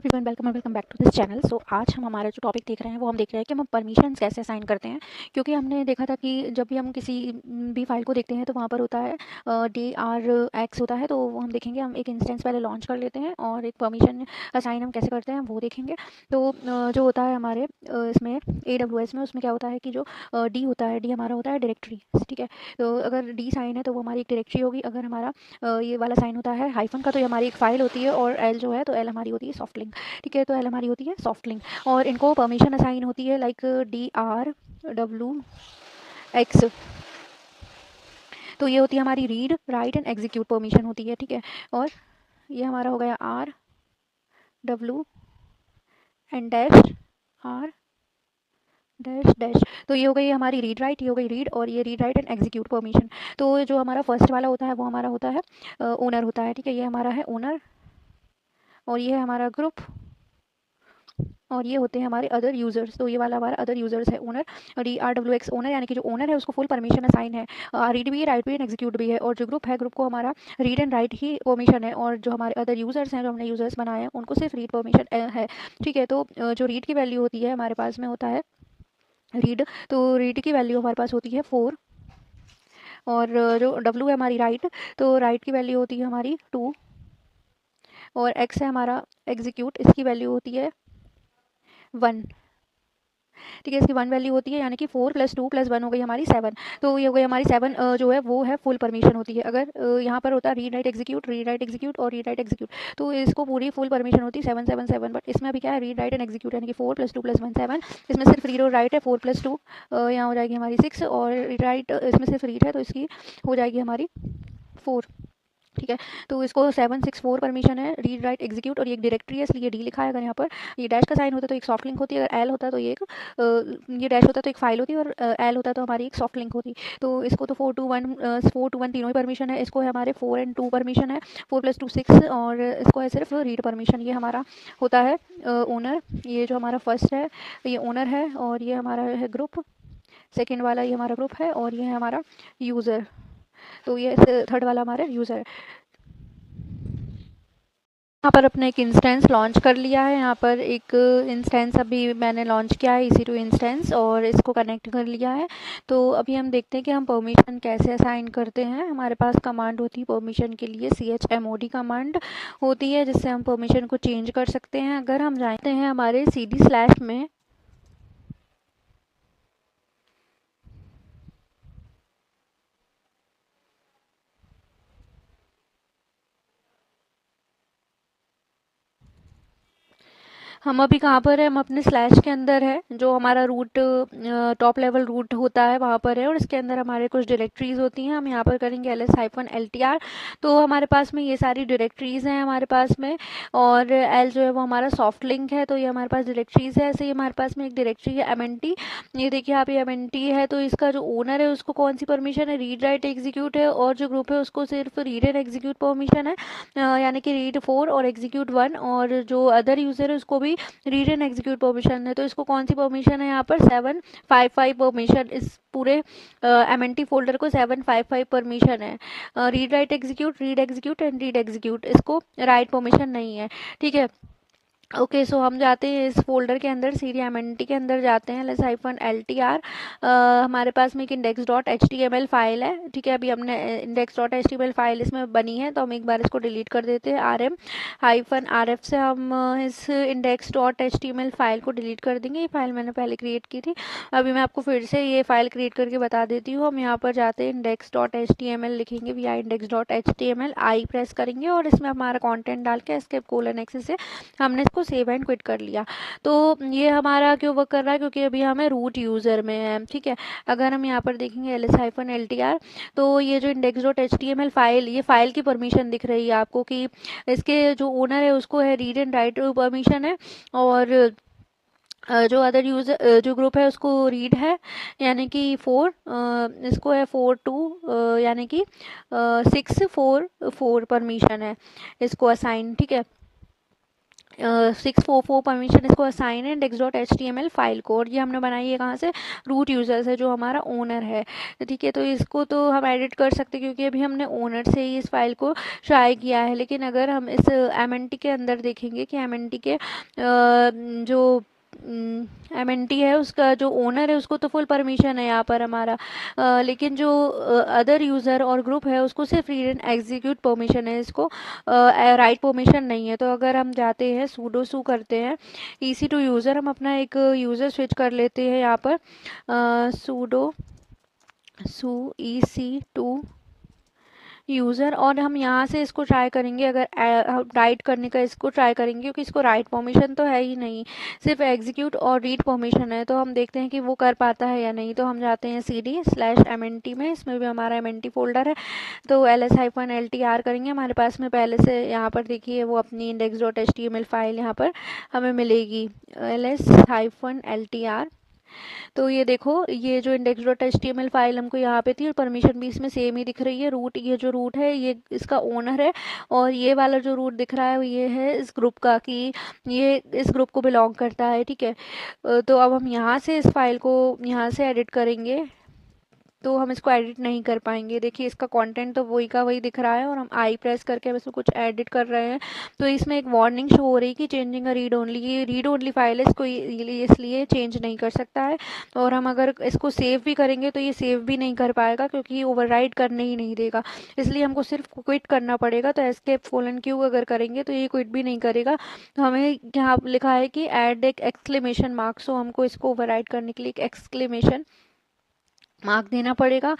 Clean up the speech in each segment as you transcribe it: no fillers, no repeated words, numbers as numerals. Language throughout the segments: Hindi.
Everyone, welcome back to this channel. So आज हम हमारा जो टॉपिक देख रहे हैं वो हम देख रहे हैं कि हम परमिशंस कैसे असाइन करते हैं। क्योंकि हमने देखा था कि जब भी हम किसी भी फाइल को देखते हैं तो वहाँ पर होता है DRX होता है। तो वो हम देखेंगे, हम एक इंस्टेंस पहले लॉन्च कर लेते हैं और एक परमिशन असाइन हम कैसे करते हैं वो देखेंगे। तो जो होता है हमारे इसमें AWS में, उसमें क्या होता है कि जो डी होता है, डी हमारा होता है डायरेक्टरी। ठीक है, तो अगर डी साइन है तो वो हमारी एक डायरेक्टरी होगी। अगर हमारा ये वाला साइन होता है हाइफन का तो ये हमारी एक फाइल होती है। और एल जो है तो एल हमारी होती है सॉफ्ट लिंक। ठीक है, तो एल हमारी होती है सॉफ्ट लिंक और इनको परमिशन असाइन होती है लाइक DRWX। तो ये होती है हमारी read write and execute permission होती है। ठीक है, और ये हमारा हो गया RW and dash R dash dash. तो ये हो गई हमारी रीड राइट, ये हो गई रीड, और ये read write and execute permission. तो जो हमारा फर्स्ट वाला होता है वो हमारा होता है ओनर होता है। ठीक है, ये हमारा है ओनर और ये है हमारा ग्रुप और ये होते हैं हमारे अदर यूजर्स। तो ये वाला हमारा अदर यूजर्स है ओनर। और DRWX ओनर यानी कि जो ओनर है उसको फुल परमिशन असाइन है, रीड भी है, राइट भी है, एग्जीक्यूट भी है। और जो ग्रुप है, ग्रुप को हमारा read and right he permission है। और जो हमारे अदर यूजर्स हैं, जो हमने यूजर्स बनाए हैं, उनको सिर्फ रीड परमिशन है। ठीक है, तो जो रीड की वैल्यू होती है हमारे पास में होता है रीड। तो रीड की वैल्यू हमारे पास होती है 4। और जो डब्लू है हमारी राइट, तो राइट की वैल्यू होती है हमारी 2। और एक्स है हमारा एग्जीक्यूट, इसकी वैल्यू होती है 1। ठीक है, इसकी 1 वैल्यू होती है, यानी कि 4 + 2 + 1 हो गई हमारी 7। तो ये हो गई हमारी 7 जो है वो है फुल परमिशन होती है। अगर यहाँ पर होता है read write execute, read write execute और रीड राइट एग्जीक्यूट, तो इसको पूरी फुल परमिशन होती है 7 7 7। बट इसमें अभी क्या है, रीड राइट एंड एग्जीक्यूट, यानी कि 4 + 2 + 1 7। इसमें सिर्फ रीड और राइट है। 4 + 2 यहाँ हो जाएगी हमारी 6, और राइट इसमें सिर्फ रीड है तो इसकी हो जाएगी हमारी 4। ठीक है, तो इसको 764 परमिशन है, रीड राइट एग्जीक्यूट। और ये एक डायरेक्टरी है इसलिए डी लिखा है। अगर यहाँ पर ये डैश का साइन होता है तो एक सॉफ्ट लिंक होती है, अगर एल होता है तो ये एक ये डैश होता है तो एक फाइल होती है, और एल होता है तो हमारी एक सॉफ्ट लिंक होती। तो इसको तो 4 to 1 तीनों ही परमिशन है। इसको है हमारे 4 and 2 परमिशन है, 4 + 2 6, और इसको है सिर्फ रीड परमिशन। ये हमारा होता है ओनर। ये जो हमारा फर्स्ट है ये ओनर है, और ये हमारा है ग्रुप। सेकेंड वाला ये हमारा ग्रुप है, और ये है हमारा यूज़र। तो ये थर्ड वाला हमारा यूज़र है। यहाँ पर अपने एक इंस्टेंस लॉन्च कर लिया है। यहाँ पर एक इंस्टेंस अभी मैंने लॉन्च किया है, EC2 इंस्टेंस, और इसको कनेक्ट कर लिया है। तो अभी हम देखते हैं कि हम परमिशन कैसे असाइन करते हैं। हमारे पास कमांड होती है परमिशन के लिए, chmod कमांड होती है, जिससे हम परमिशन को चेंज कर सकते हैं। अगर हम जानते हैं हमारे CD/ में हम अभी कहाँ पर है, हम अपने स्लैश के अंदर है। जो हमारा रूट टॉप लेवल रूट होता है वहाँ पर है, और इसके अंदर हमारे कुछ डायरेक्टरीज होती हैं। हम यहाँ पर करेंगे ls-ltr। तो हमारे पास में ये सारी डायरेक्टरीज हैं हमारे पास में। और एल जो है वो हमारा सॉफ्ट लिंक है, तो ये हमारे पास डायरेक्टरीज है। ऐसे ही हमारे पास में एक डायरेक्टरी है MNT। ये देखिए आप, ये MNT है, तो इसका जो ओनर है उसको कौन सी परमिशन है, रीड राइट एग्जीक्यूट है। और जो ग्रुप है उसको सिर्फ रीड एंड एग्जीक्यूट परमिशन है, यानी कि रीड 4 और एग्जीक्यूट 1। और जो अदर यूजर है उसको भी रीड एंड एग्जीक्यूट परमिशन है। तो इसको कौन सी परमिशन है, यहाँ पर 755 परमिशन। इस पूरे MNT फोल्डर को 755 परमिशन है। Read write execute, read execute and read execute, इसको राइट परमिशन नहीं है। ठीक है, ओके, सो हम जाते हैं इस फोल्डर के अंदर, cdmnt के अंदर जाते हैं, ls-ltr। हमारे पास में एक index.html फाइल है। ठीक है, अभी हमने index.html फाइल इसमें बनी है, तो हम एक बार इसको डिलीट कर देते हैं। rm-rf से हम इस index.html फाइल को डिलीट कर देंगे। ये फाइल मैंने पहले क्रिएट की थी, अभी मैं आपको फिर से ये फाइल क्रिएट करके बता देती हूँ। हम यहाँ पर जाते हैं, index.html लिखेंगे, via index.html, आई प्रेस करेंगे और इसमें हमारा कॉन्टेंट डाल के escape:\x से हमने इसको सेव एंड क्विट कर लिया। तो ये हमारा क्यों वर्क कर रहा है, क्योंकि अभी हमें रूट यूज़र में है। ठीक है, अगर हम यहाँ पर देखेंगे ls-ltr, तो ये जो index.html फाइल, ये फाइल की परमिशन दिख रही है आपको कि इसके जो ओनर है उसको है रीड एंड राइट परमिशन है, और जो अदर यूजर जो ग्रुप है उसको रीड है, यानी कि 4, इसको है 4 2 यानी कि 6 4 4 परमिशन है इसको असाइन। ठीक है, 644 परमिशन इसको असाइन है index.html फाइल को, और ये हमने बनाई है कहाँ से, रूट यूज़र से जो हमारा ओनर है, ठीक है। तो इसको तो हम एडिट कर सकते हैं क्योंकि अभी हमने ओनर से ही इस फाइल को ट्राई किया है, लेकिन अगर हम इस MNT के अंदर देखेंगे कि MNT के जो MNT है उसका जो ओनर है उसको तो फुल परमिशन है यहाँ पर हमारा, लेकिन जो अदर यूज़र और ग्रुप है उसको सिर्फ रीड एंड एग्जीक्यूट परमिशन है, इसको राइट परमिशन नहीं है। तो अगर हम जाते हैं सूडो सू करते हैं EC2 यूज़र, हम अपना एक यूज़र स्विच कर लेते हैं यहाँ पर सूडो सू EC2 यूज़र, और हम यहाँ से इसको ट्राई करेंगे, अगर राइट करने का इसको ट्राई करेंगे क्योंकि इसको राइट परमिशन तो है ही नहीं, सिर्फ एग्जीक्यूट और रीड परमिशन है। तो हम देखते हैं कि वो कर पाता है या नहीं। तो हम जाते हैं cd/mnt में, इसमें भी हमारा MNT फोल्डर है, तो ls-ltr करेंगे। हमारे पास में पहले से यहाँ पर देखिए वो अपनी index.html फाइल यहाँ पर हमें मिलेगी ls-ltr। तो ये देखो ये जो index.html फाइल हमको यहाँ पे थी और परमिशन भी इसमें सेम ही दिख रही है। रूट, ये जो रूट है ये इसका ओनर है, और ये वाला जो रूट दिख रहा है ये है इस ग्रुप का, कि ये इस ग्रुप को बिलोंग करता है, ठीक है। तो अब हम यहाँ से इस फाइल को यहाँ से एडिट करेंगे तो हम इसको एडिट नहीं कर पाएंगे। देखिए इसका कंटेंट तो वही का वही दिख रहा है, और हम आई प्रेस करके हम इसमें कुछ एडिट कर रहे हैं तो इसमें एक वार्निंग शो हो रही है कि चेंजिंग अ रीड ओनली, ये रीड ओनली फाइल है, इसको इसलिए चेंज नहीं कर सकता है। और हम अगर इसको सेव भी करेंगे तो ये सेव भी नहीं कर पाएगा क्योंकि ये ओवरराइट करने ही नहीं देगा, इसलिए हमको सिर्फ क्विट करना पड़ेगा। तो escape:q अगर करेंगे तो ये क्विट भी नहीं करेगा। तो हमें यहाँ लिखा है कि ऐड एक एक्सक्लेमेशन मार्क, सो हमको इसको ओवरराइट करने के लिए एक एक्सक्लेमेशन मार्क देना पड़ेगा,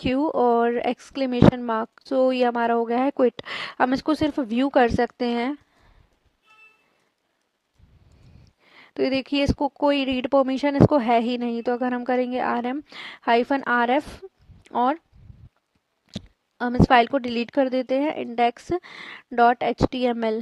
Q और एक्सक्लेमेशन मार्क। सो ये हमारा हो गया है क्विट। हम इसको सिर्फ व्यू कर सकते हैं। तो ये देखिए इसको कोई रीड परमिशन इसको है ही नहीं। तो अगर हम करेंगे rm-rf और हम इस फाइल को डिलीट कर देते हैं index.html,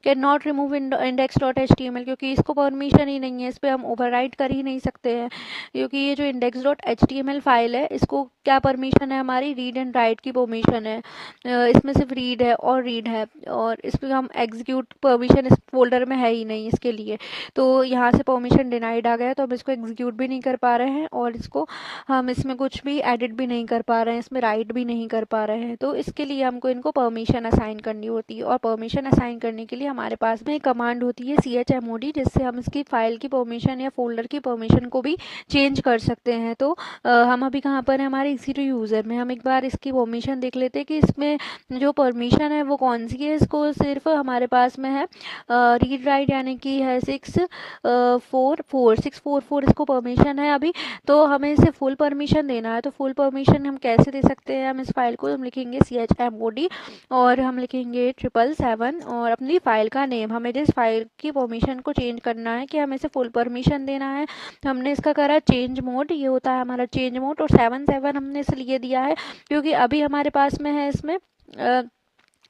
can not remove index.html, क्योंकि इसको परमिशन ही नहीं है, इस पर हम ओवरराइट कर ही नहीं सकते हैं, क्योंकि ये जो index.html फाइल है इसको क्या परमिशन है, हमारी रीड एंड राइट की परमिशन है। इसमें सिर्फ रीड है और रीड है, और इस पर हम एग्जीक्यूट परमिशन इस फोल्डर में है ही नहीं इसके लिए। तो यहाँ से परमिशन डिनाइड आ गया, तो हम इसको एग्जीक्यूट भी नहीं कर पा रहे हैं और इसको हम इसमें कुछ भी एडिट भी नहीं कर पा रहे हैं, इसमें राइट भी नहीं कर पा रहे हैं। तो इसके लिए हमको इनको परमिशन असाइन करनी होती है, और परमिशन असाइन करने के लिए हमारे पास में एक कमांड होती है chmod, जिससे हम इसकी फाइल की परमिशन या फोल्डर की परमिशन को भी चेंज कर सकते हैं। तो हम अभी कहाँ पर है, हमारे EC2 यूज़र में। हम एक बार इसकी परमिशन देख लेते हैं कि इसमें जो परमिशन है वो कौन सी है। इसको सिर्फ हमारे पास में है रीड राइट, यानी कि है 644 इसको परमिशन है अभी। तो हमें इसे फुल परमिशन देना है। तो फुल परमिशन हम कैसे दे सकते हैं, हम इस फाइल को हम लिखेंगे chmod और हम लिखेंगे 777 और अपनी फाइल का नेम। हमें जिस फाइल की परमिशन को चेंज करना है कि हमें इसे फुल परमिशन देना है, तो हमने इसका करा चेंज मोड, ये होता है हमारा चेंज मोड। और 77 हमने इसलिए दिया है क्योंकि अभी हमारे पास में है इसमें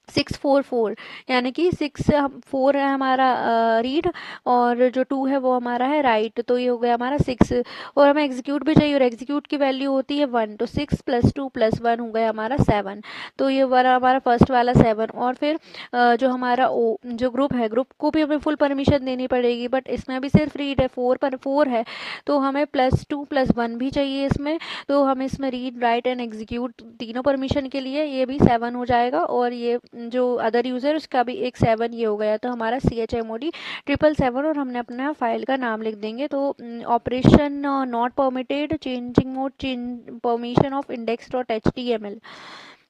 644, यानी कि 4 है हमारा रीड और जो 2 है वो हमारा है राइट। तो ये हो गया हमारा 6, और हमें एग्जीक्यूट भी चाहिए, और एग्जीक्यूट की वैल्यू होती है 1। तो 6 + 2 + 1 हो गया हमारा 7। तो ये वाला हमारा फर्स्ट वाला 7। और फिर जो हमारा जो ग्रुप है, ग्रुप को भी हमें फुल परमिशन देनी पड़ेगी, बट इसमें अभी सिर्फ रीड है, 4 है, तो हमें +2 + 1 भी चाहिए इसमें। तो हम इसमें रीड राइट एंड एग्जीक्यूट तीनों परमिशन के लिए ये भी 7 हो जाएगा, और ये जो अदर यूज़र उसका भी एक 7 ये हो गया। तो हमारा chmod 777, और हमने अपना फाइल का नाम लिख देंगे। तो operation not permitted, changing mode, change permission of index.html।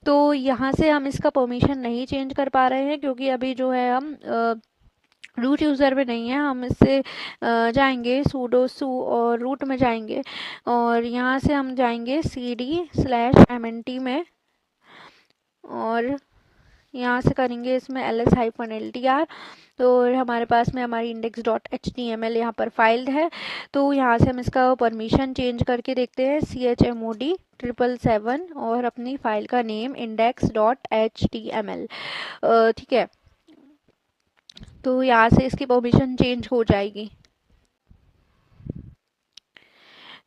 तो यहाँ से हम इसका परमिशन नहीं चेंज कर पा रहे हैं क्योंकि अभी जो है हम रूट यूज़र में नहीं है। हम इससे जाएंगे सूडो सू और रूट में जाएंगे, और यहाँ से हम जाएंगे cd/mnt में, और यहाँ से करेंगे इसमें ls-ltr। तो हमारे पास में हमारी index.html यहाँ पर फाइल है। तो यहाँ से हम इसका परमिशन चेंज करके देखते हैं chmod 777 और अपनी फाइल का नेम index.html, ठीक है। तो यहाँ से इसकी परमिशन चेंज हो जाएगी।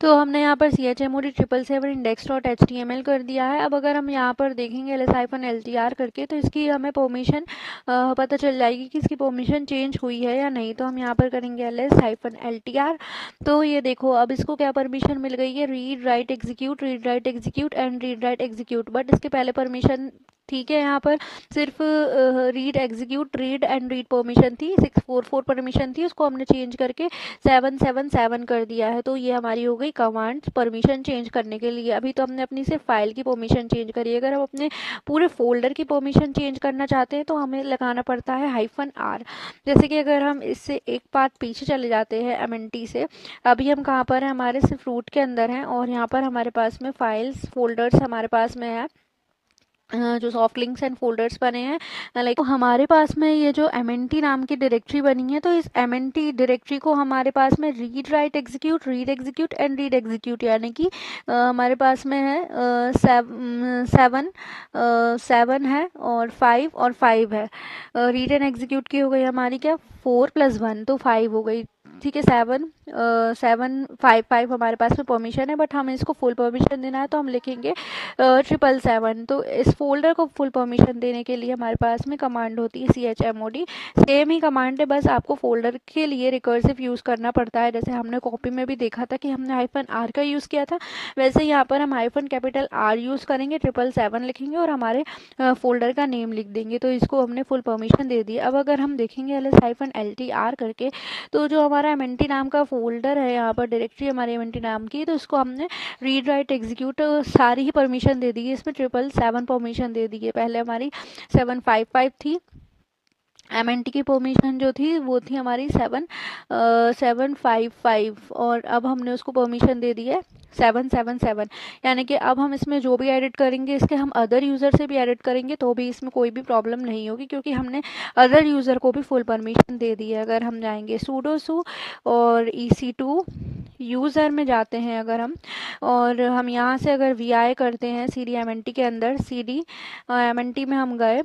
तो हमने यहाँ पर CHMOD 777 index.html कर दिया है। अब अगर हम यहाँ पर देखेंगे ls-ltr करके तो इसकी हमें परमिशन पता चल जाएगी कि इसकी परमिशन चेंज हुई है या नहीं। तो हम यहाँ पर करेंगे ls-ltr। तो ये देखो अब इसको क्या परमिशन मिल गई है, read write execute and read write execute. But इसके पहले परमिशन ठीक है, यहाँ पर सिर्फ read execute read and read permission थी, 644 परमिशन थी, उसको हमने चेंज करके 777 कर दिया है। तो ये हमारी हो गई कमांड परमिशन चेंज करने के लिए। अभी तो हमने अपनी सिर्फ फाइल की परमिशन चेंज करी है। अगर हम अपने पूरे फोल्डर की परमिशन चेंज करना चाहते हैं तो हमें लगाना पड़ता है -r। जैसे कि अगर हम इससे एक पार्ट पीछे चले जाते हैं MNT से, अभी हम कहाँ पर हैं, हमारे सिर्फ रूट के अंदर हैं और यहाँ पर हमारे पास में फाइल्स फोल्डर्स हमारे पास में है, जो सॉफ्ट लिंक्स एंड फोल्डर्स बने हैं लाइक। तो हमारे पास में ये जो MNT नाम की डायरेक्टरी बनी है, तो इस MNT डायरेक्टरी को हमारे पास में read write execute and read execute यानी कि हमारे पास में है 7 है और 5 है। रीड एंड एग्जीक्यूट की हो गई हमारी क्या 4 + 1 तो 5 हो गई। ठीक है, 5 हमारे पास में परमिशन है, बट हमें इसको फुल परमिशन देना है तो हम लिखेंगे 777। तो इस फोल्डर को फुल परमिशन देने के लिए हमारे पास में कमांड होती है CHMOD। सेम ही कमांड है, बस आपको फोल्डर के लिए रिकर्सिव यूज़ करना पड़ता है। जैसे हमने कॉपी में भी देखा था कि हमने -r का यूज़ किया था, वैसे यहाँ पर हम -R यूज़ करेंगे, 777 लिखेंगे और हमारे फोल्डर का नेम लिख देंगे। तो इसको हमने फुल परमिशन दे दी। अब अगर हम देखेंगे ls-ltr करके, तो जो हमारा MNT नाम का फोल्डर है, यहाँ पर डायरेक्टरी हमारे MNT नाम की, तो इसको हमने रीड राइट एग्जीक्यूट सारी ही परमिशन दे दी है। इसमें 777 परमिशन दे दी है। पहले हमारी 755 थी, MNT की परमिशन जो थी वो थी हमारी 755 और अब हमने उसको परमिशन दे दी है 777। यानी कि अब हम इसमें जो भी एडिट करेंगे, इसके हम अदर यूज़र से भी एडिट करेंगे तो भी इसमें कोई भी प्रॉब्लम नहीं होगी, क्योंकि हमने अदर यूज़र को भी फुल परमिशन दे दी है। अगर हम जाएंगे sudo और EC2 यूज़र में जाते हैं अगर हम, और हम यहाँ से अगर vi करते हैं cd MNT के अंदर, cd MNT में हम गए,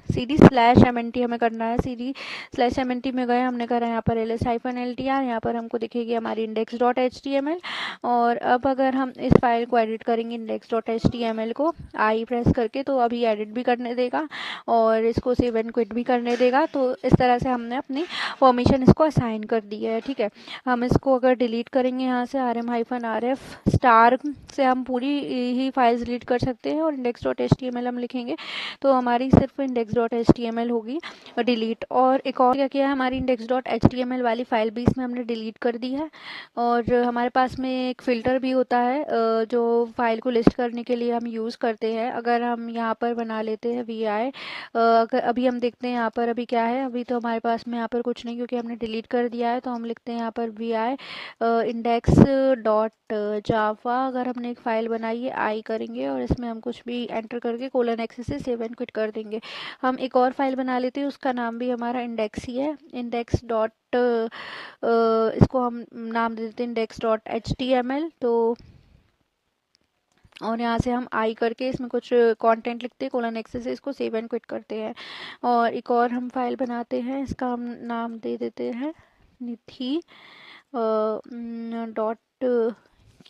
cd/MNT हमें करना है, cd/MNT में गए, हमने करा यहाँ पर ls-ltr, यहाँ पर हमको दिखेगी हमारी index.html। और अब अगर हम इस फाइल को एडिट करेंगे index.html को आई प्रेस करके, तो अभी एडिट भी करने देगा और इसको सेव एंड क्विट भी करने देगा। तो इस तरह से हमने अपनी परमिशन इसको असाइन कर दी है। ठीक है, हम इसको अगर डिलीट करेंगे यहाँ से rm-rf स्टार से हम पूरी ही फाइल्स डिलीट कर सकते हैं, और index.html हम लिखेंगे तो हमारी सिर्फ index.html होगी डिलीट। और एक और क्या किया है, हमारी index.html वाली फाइल भी इसमें हमने डिलीट कर दी है। और हमारे पास में एक फ़िल्टर भी होता है जो फाइल को लिस्ट करने के लिए हम यूज़ करते हैं। अगर हम यहाँ पर बना लेते हैं vi, अगर अभी हम देखते हैं यहाँ पर अभी क्या है, अभी तो हमारे पास में यहाँ पर कुछ नहीं क्योंकि हमने डिलीट कर दिया है। तो हम लिखते हैं यहाँ पर vi index.java। अगर हमने एक फ़ाइल बनाई है, आई करेंगे और इसमें हम कुछ भी एंटर करके :x से सेव एंड क्विट कर देंगे। हम एक और फाइल बना लेते हैं, उसका नाम भी हमारा इंडेक्स ही है, इंडेक्स डॉट इसको हम नाम दे देते हैं index.html। तो और यहाँ से हम आई करके इसमें कुछ कंटेंट लिखते हैं, :x से इसको सेव एंड क्विट करते हैं। और एक और हम फाइल बनाते हैं, इसका हम नाम दे देते हैं निधि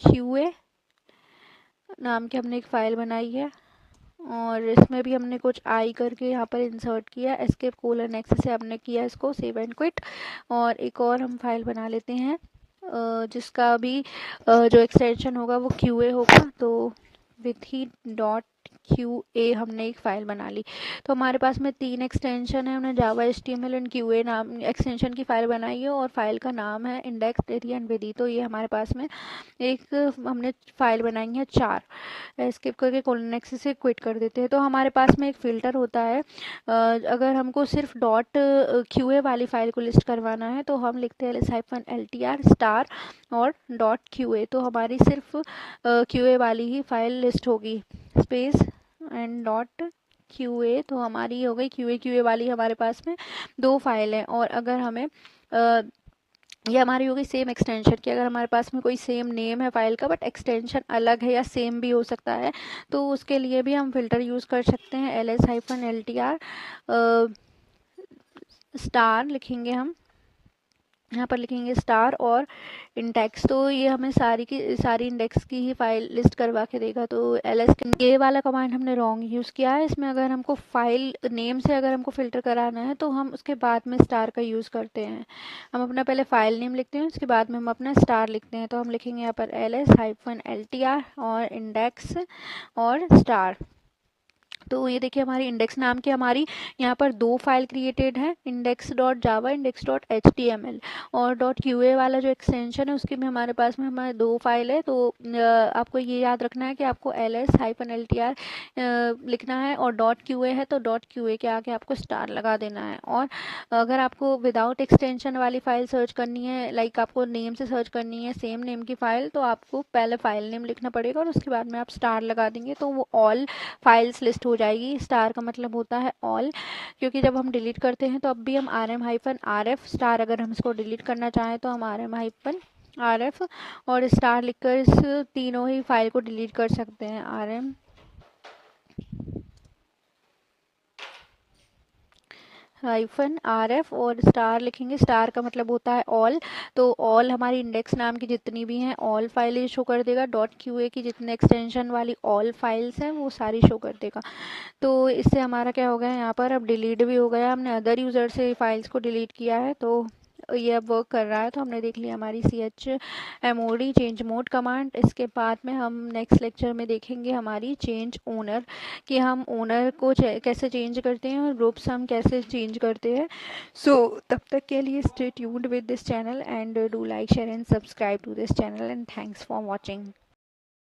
.qa नाम की हमने एक फ़ाइल बनाई है। और इसमें भी हमने कुछ आई करके यहाँ पर इंसर्ट किया, एस्केप :x से हमने किया इसको सेव एंड क्विट। और एक और हम फाइल बना लेते हैं जिसका भी जो एक्सटेंशन होगा वो QA होगा। तो विधि.qa हमने एक फ़ाइल बना ली। तो हमारे पास में 3 एक्सटेंशन है, हमने जावा HTML एंड QA नाम एक्सटेंशन की फ़ाइल बनाई है और फाइल का नाम है इंडेक्स एरिया एंड विधि। तो ये हमारे पास में एक हमने फ़ाइल बनाई है 4, स्किप करके :x से क्विट कर देते हैं। तो हमारे पास में एक फ़िल्टर होता है, अगर हमको सिर्फ .qa वाली फ़ाइल को लिस्ट करवाना है तो हम लिखते हैं ls-ltr स्टार और .qa। तो हमारी सिर्फ QA वाली ही फाइल लिस्ट होगी, स्पेस एंड .qa। तो हमारी हो गई QA वाली हमारे पास में 2 फाइल हैं। और अगर हमें ये हमारी होगी सेम एक्सटेंशन की, अगर हमारे पास में कोई सेम नेम है फाइल का बट एक्सटेंशन अलग है या सेम भी हो सकता है, तो उसके लिए भी हम फिल्टर यूज़ कर सकते हैं। ls-ltr स्टार लिखेंगे हम यहाँ पर लिखेंगे स्टार और इंडेक्स। तो ये हमें सारी की सारी इंडेक्स की ही फाइल लिस्ट करवा के देगा। तो एल एस ये वाला कमांड हमने रॉन्ग यूज़ किया है। इसमें अगर हमको फाइल नेम से अगर हमको फ़िल्टर कराना है तो हम उसके बाद में स्टार का यूज़ करते हैं। हम अपना पहले फाइल नेम लिखते हैं, उसके बाद में हम अपना स्टार लिखते हैं। तो हम लिखेंगे यहाँ पर ls-ltr और इंडेक्स और स्टार। तो ये देखिए हमारी इंडेक्स नाम की हमारी यहाँ पर दो फाइल क्रिएटेड है, index dot Java, index dot H T M L. और डॉट क्यू ए वाला जो एक्सटेंशन है उसकी भी हमारे पास में हमारे दो फाइल है। तो आपको ये याद रखना है कि आपको ls-ltr लिखना है, और डॉट क्यू ए है तो डॉट क्यू ए के आगे आपको स्टार लगा देना है। और अगर आपको विदाउट एक्सटेंशन वाली फ़ाइल सर्च करनी है, लाइक आपको नेम से सर्च करनी है सेम नेम की फ़ाइल, तो आपको पहले फ़ाइल नेम लिखना पड़ेगा और उसके बाद में आप स्टार लगा देंगे तो वो ऑल फाइल्स लिस्ट हो जाएगी। स्टार का मतलब होता है ऑल, क्योंकि जब हम डिलीट करते हैं तो अब भी हम rm-rf स्टार, अगर हम इसको डिलीट करना चाहें तो हम rm-rf और स्टार लिखकर इस तीनों ही फाइल को डिलीट कर सकते हैं। rm-rf और स्टार लिखेंगे। स्टार का मतलब होता है ऑल। तो ऑल हमारी इंडेक्स नाम की जितनी भी हैं ऑल फाइलें शो कर देगा। डॉट क्यू ए की जितने एक्सटेंशन वाली ऑल फाइल्स हैं वो सारी शो कर देगा। तो इससे हमारा क्या हो गया, यहाँ पर अब डिलीट भी हो गया। हमने अदर यूज़र से फाइल्स को डिलीट किया है तो ये अब वर्क कर रहा है। तो हमने देख लिया हमारी chmod चेंज मोड कमांड। इसके बाद में हम नेक्स्ट लेक्चर में देखेंगे हमारी चेंज ओनर, कि हम ओनर को कैसे चेंज करते हैं और ग्रुप्स हम कैसे चेंज करते हैं। सो तब तक के लिए stay tuned with this channel and do like share and subscribe to this channel and thanks for watching.